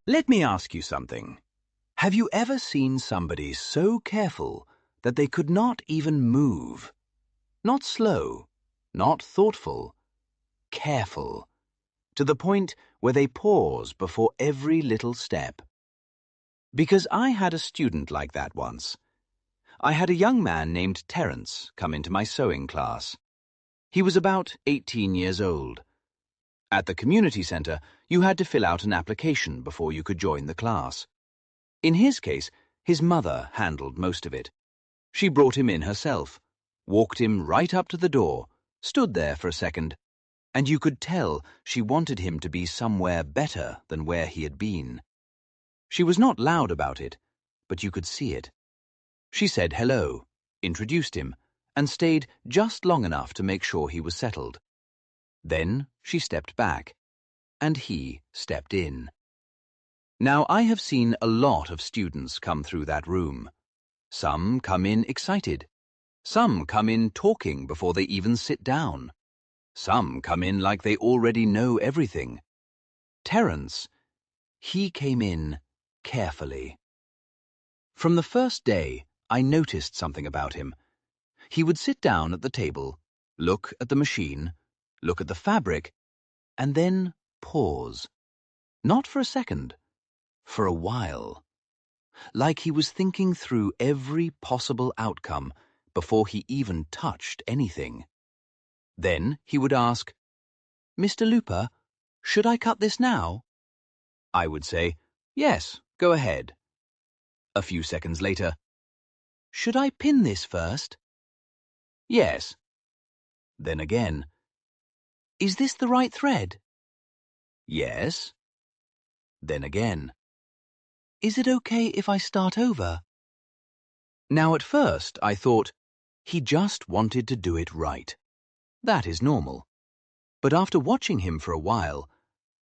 Let me ask you something. Have you ever seen somebody so careful that they could not even move? Not slow, not thoughtful, careful, to the point where they pause before every little step. Because I had a student like that once. I had a young man named Terrence come into my sewing class. He was about 18 years old. At the community center, you had to fill out an application before you could join the class. In his case, his mother handled most of it. She brought him in herself, walked him right up to the door, stood there for a second, and you could tell she wanted him to be somewhere better than where he had been. She was not loud about it, but you could see it. She said hello, introduced him, and stayed just long enough to make sure he was settled. Then she stepped back, and he stepped in. Now, I have seen a lot of students come through that room. Some come in excited. Some come in talking before they even sit down. Some come in like they already know everything. Terrence, he came in carefully. From the first day, I noticed something about him. He would sit down at the table, look at the machine, look at the fabric, and then pause. Not for a second, for a while. Like he was thinking through every possible outcome before he even touched anything. Then he would ask, "Mr. Looper, should I cut this now?" I would say, "Yes, go ahead." A few seconds later, "Should I pin this first?" "Yes." Then again, "Is this the right thread?" "Yes." Then again, "Is it okay if I start over?" Now at first I thought, he just wanted to do it right. That is normal. But after watching him for a while,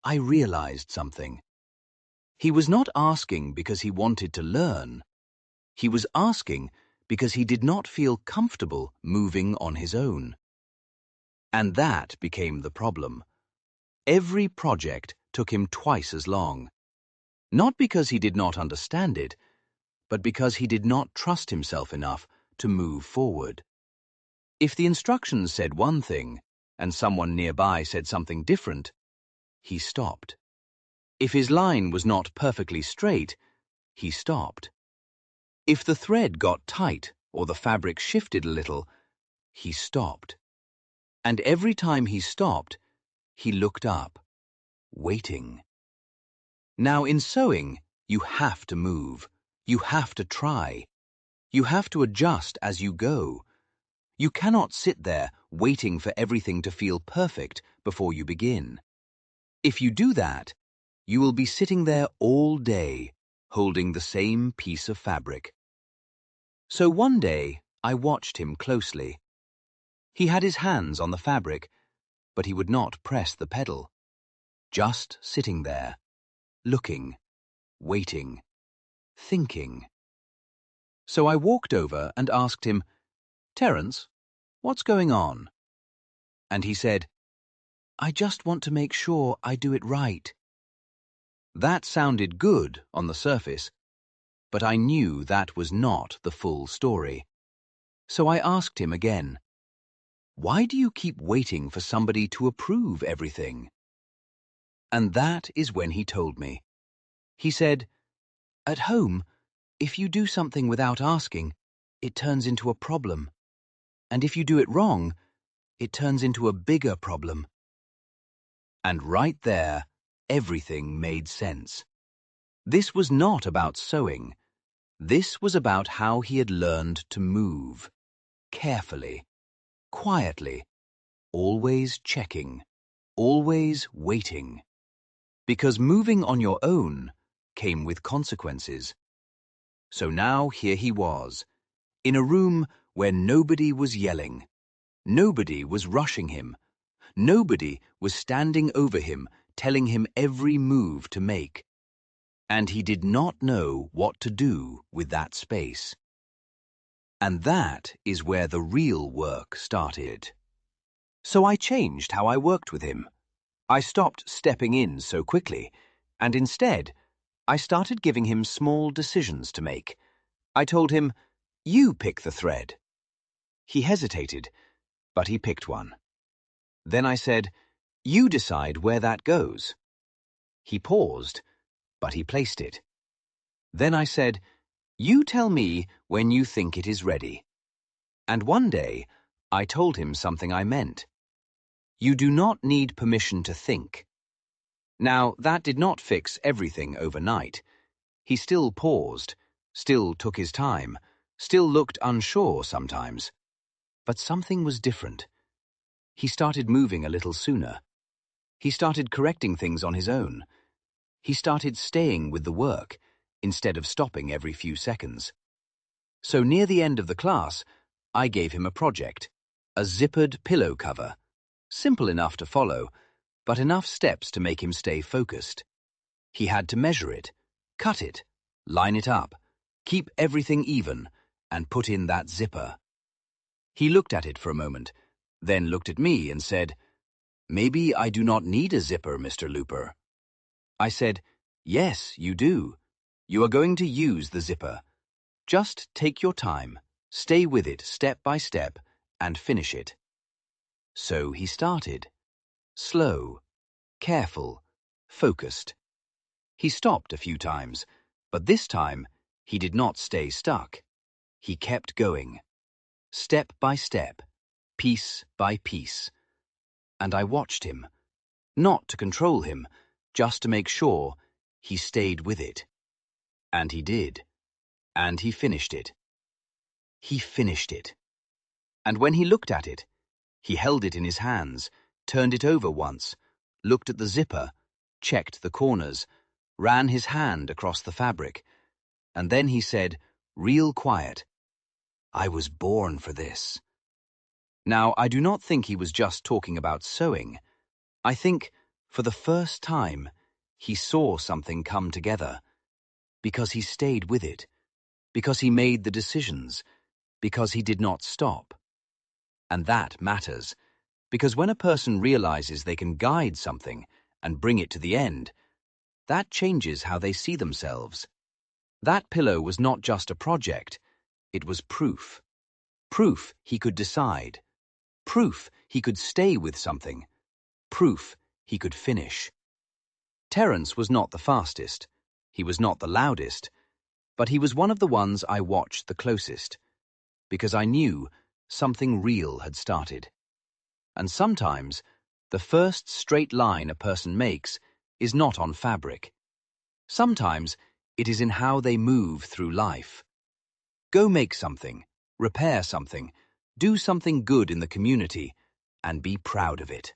I realized something. He was not asking because he wanted to learn. He was asking because he did not feel comfortable moving on his own. And that became the problem. Every project took him twice as long. Not because he did not understand it, but because he did not trust himself enough to move forward. If the instructions said one thing, and someone nearby said something different, he stopped. If his line was not perfectly straight, he stopped. If the thread got tight or the fabric shifted a little, he stopped. And every time he stopped, he looked up, waiting. Now in sewing, you have to move. You have to try. You have to adjust as you go. You cannot sit there waiting for everything to feel perfect before you begin. If you do that, you will be sitting there all day, holding the same piece of fabric. So one day, I watched him closely. He had his hands on the fabric, but he would not press the pedal. Just sitting there, looking, waiting, thinking. So I walked over and asked him, "Terrence, what's going on?" And he said, "I just want to make sure I do it right." That sounded good on the surface, but I knew that was not the full story. So I asked him again, "Why do you keep waiting for somebody to approve everything?" And that is when he told me. He said, "At home, if you do something without asking, it turns into a problem. And if you do it wrong, it turns into a bigger problem." And right there, everything made sense. This was not about sewing. This was about how he had learned to move. Carefully, quietly, always checking, always waiting. Because moving on your own came with consequences. So now here he was, in a room where nobody was yelling. Nobody was rushing him. Nobody was standing over him, telling him every move to make. And he did not know what to do with that space. And that is where the real work started. So I changed how I worked with him. I stopped stepping in so quickly, and instead, I started giving him small decisions to make. I told him, "You pick the thread." He hesitated, but he picked one. Then I said, "You decide where that goes." He paused, but he placed it. Then I said, "You tell me when you think it is ready." And one day, I told him something I meant. You do not need permission to think. Now, that did not fix everything overnight. He still paused, still took his time, still looked unsure sometimes. But something was different. He started moving a little sooner. He started correcting things on his own. He started staying with the work, instead of stopping every few seconds. So near the end of the class, I gave him a project, a zippered pillow cover. Simple enough to follow, but enough steps to make him stay focused. He had to measure it, cut it, line it up, keep everything even, and put in that zipper. He looked at it for a moment, then looked at me and said, "Maybe I do not need a zipper, Mr. Looper." I said, "Yes, you do. You are going to use the zipper. Just take your time, stay with it step by step, and finish it." So he started. Slow, careful, focused. He stopped a few times, but this time he did not stay stuck. He kept going, step by step, piece by piece. And I watched him, not to control him, just to make sure he stayed with it. And he did. And he finished it. He finished it. And when he looked at it, he held it in his hands, turned it over once, looked at the zipper, checked the corners, ran his hand across the fabric, and then he said, real quiet, "I was born for this." Now, I do not think he was just talking about sewing. I think, for the first time, he saw something come together, because he stayed with it, because he made the decisions, because he did not stop. And that matters, because when a person realizes they can guide something and bring it to the end, that changes how they see themselves. That pillow was not just a project, it was proof. Proof he could decide. Proof he could stay with something. Proof he could finish. Terrence was not the fastest. He was not the loudest. But he was one of the ones I watched the closest, because I knew something real had started. And sometimes, the first straight line a person makes is not on fabric. Sometimes, it is in how they move through life. Go make something, repair something, do something good in the community, and be proud of it.